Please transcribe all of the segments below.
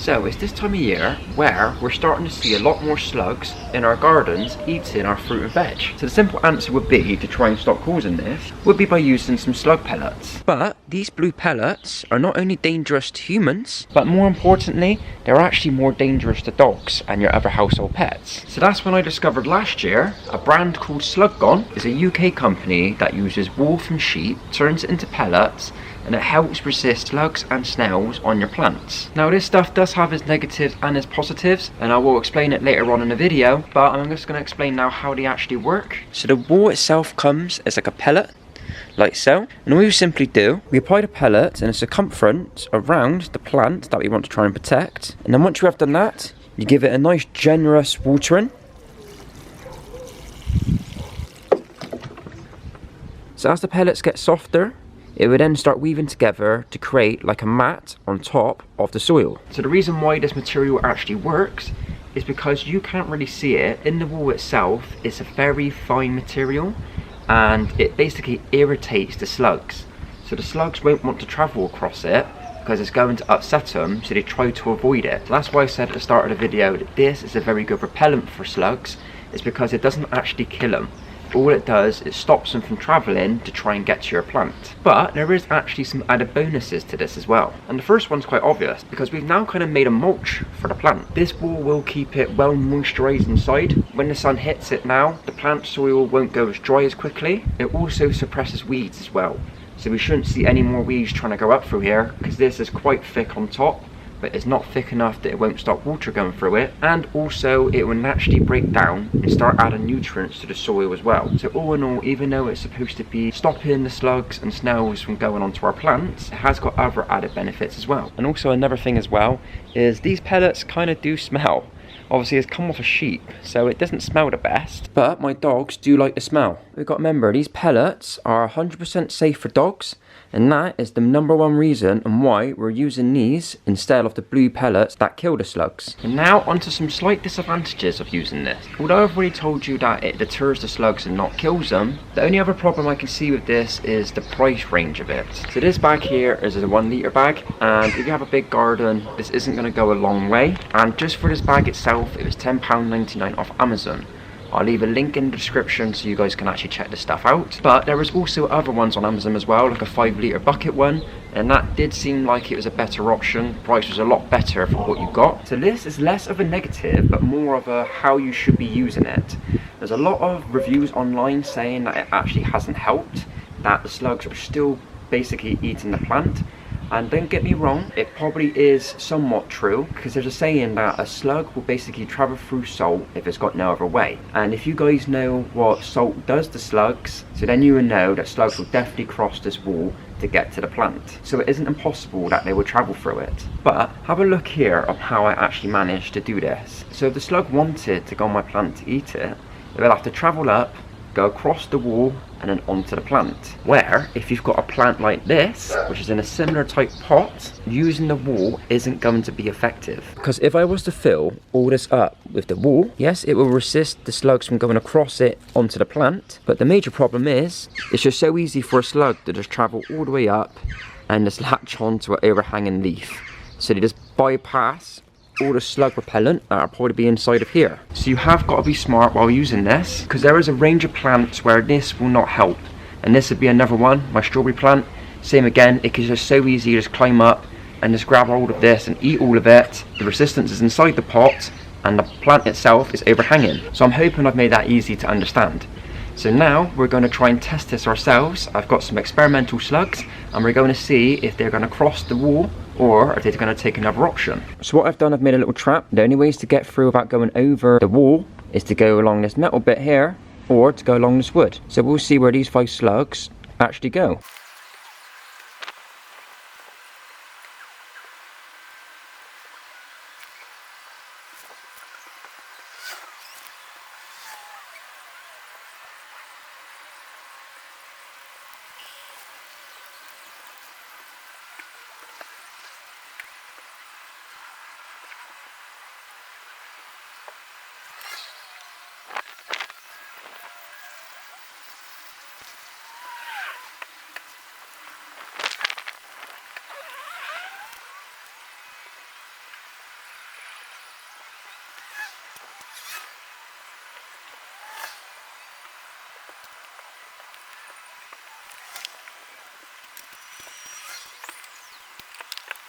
So it's this time of year where we're starting to see a lot more slugs in our gardens eating our fruit and veg. So the simple answer would be, to try and stop causing this, would be by using some slug pellets. But these blue pellets are not only dangerous to humans, but more importantly, they're actually more dangerous to dogs and your other household pets. So that's when I discovered last year a brand called Slug. Is a UK company that uses wool from sheep, turns it into pellets, and it helps resist slugs and snails on your plants. Now this stuff does have its negatives and its positives, and I will explain it later on in the video, but I'm just going to explain now how they actually work. So the wool itself comes as like a pellet, like so, and all you simply do, we apply the pellet in a circumference around the plant that we want to try and protect, and then once you have done that, you give it a nice generous watering. So as the pellets get softer, it would then start weaving together to create like a mat on top of the soil. So the reason why this material actually works is because you can't really see it. In the wool itself, it's a very fine material and it basically irritates the slugs. So the slugs won't want to travel across it because it's going to upset them, so they try to avoid it. So that's why I said at the start of the video that this is a very good repellent for slugs. It's because it doesn't actually kill them. All it does is stops them from travelling to try and get to your plant. But there is actually some added bonuses to this as well. And the first one's quite obvious, because we've now kind of made a mulch for the plant. This wool will keep it well moisturised inside. When the sun hits it now, the plant soil won't go as dry as quickly. It also suppresses weeds as well. So we shouldn't see any more weeds trying to go up through here, because this is quite thick on top, but it's not thick enough that it won't stop water going through it, and also it will naturally break down and start adding nutrients to the soil as well. So all in all, even though it's supposed to be stopping the slugs and snails from going onto our plants, it has got other added benefits as well. And also another thing as well is these pellets kind of do smell. Obviously it's come off a sheep, so it doesn't smell the best, but my dogs do like the smell. We've got to remember, these pellets are 100% safe for dogs, and that is the #1 reason and why we're using these instead of the blue pellets that kill the slugs. And now onto some slight disadvantages of using this. Although I've already told you that it deters the slugs and not kills them, the only other problem I can see with this is the price range of it. So this bag here is a 1 litre bag, and if you have a big garden, this isn't going to go a long way. And just for this bag itself, it was £10.99 off Amazon. I'll leave a link in the description so you guys can actually check this stuff out. But there is also other ones on Amazon as well, like a 5 litre bucket one, and that did seem like it was a better option. The price was a lot better for what you got. So this is less of a negative, but more of a how you should be using it. There's a lot of reviews online saying that it actually hasn't helped, that the slugs are still basically eating the plant. And don't get me wrong, it probably is somewhat true, because there's a saying that a slug will basically travel through salt if it's got no other way. And if you guys know what salt does to slugs, so then you will know that slugs will definitely cross this wall to get to the plant. So it isn't impossible that they will travel through it. But have a look here on how I actually managed to do this. So if the slug wanted to go on my plant to eat it, it will have to travel up, go across the wall and then onto the plant. Where if you've got a plant like this, which is in a similar type pot, using the wall isn't going to be effective. Because if I was to fill all this up with the wall, yes, it will resist the slugs from going across it onto the plant, but the major problem is it's just so easy for a slug to just travel all the way up and just latch onto an overhanging leaf. So they just bypass all the slug repellent that will probably be inside of here. So you have got to be smart while using this, because there is a range of plants where this will not help, and this would be another one. My strawberry plant, same again, it is just so easy to just climb up and just grab hold of this and eat all of it. The resistance is inside the pot and the plant itself is overhanging. So I'm hoping I've made that easy to understand. So now we're going to try and test this ourselves. I've got some experimental slugs and we're going to see if they're going to cross the wall or if they're going to take another option. So what I've done, I've made a little trap. The only ways to get through without going over the wall is to go along this metal bit here or to go along this wood. So we'll see where these 5 slugs actually go.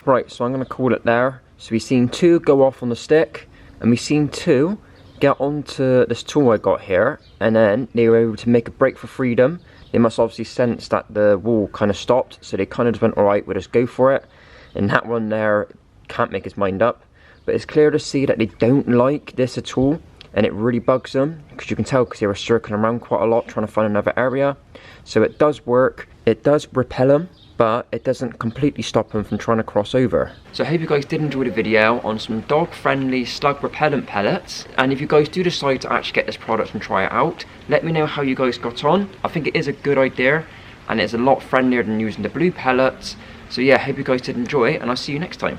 Right, so I'm going to call it there. So we've seen 2 go off on the stick, and we've seen 2 get onto this tool I got here, and then they were able to make a break for freedom. They must obviously sense that the wall kind of stopped, so they kind of just went, alright, we'll just go for it. And that one there can't make his mind up. But it's clear to see that they don't like this at all, and it really bugs them, because you can tell because they were circling around quite a lot trying to find another area. So it does work, it does repel them, but it doesn't completely stop them from trying to cross over. So I hope you guys did enjoy the video on some dog-friendly slug repellent pellets, and if you guys do decide to actually get this product and try it out, let me know how you guys got on. I think it is a good idea, and it's a lot friendlier than using the blue pellets. So yeah, hope you guys did enjoy, and I'll see you next time.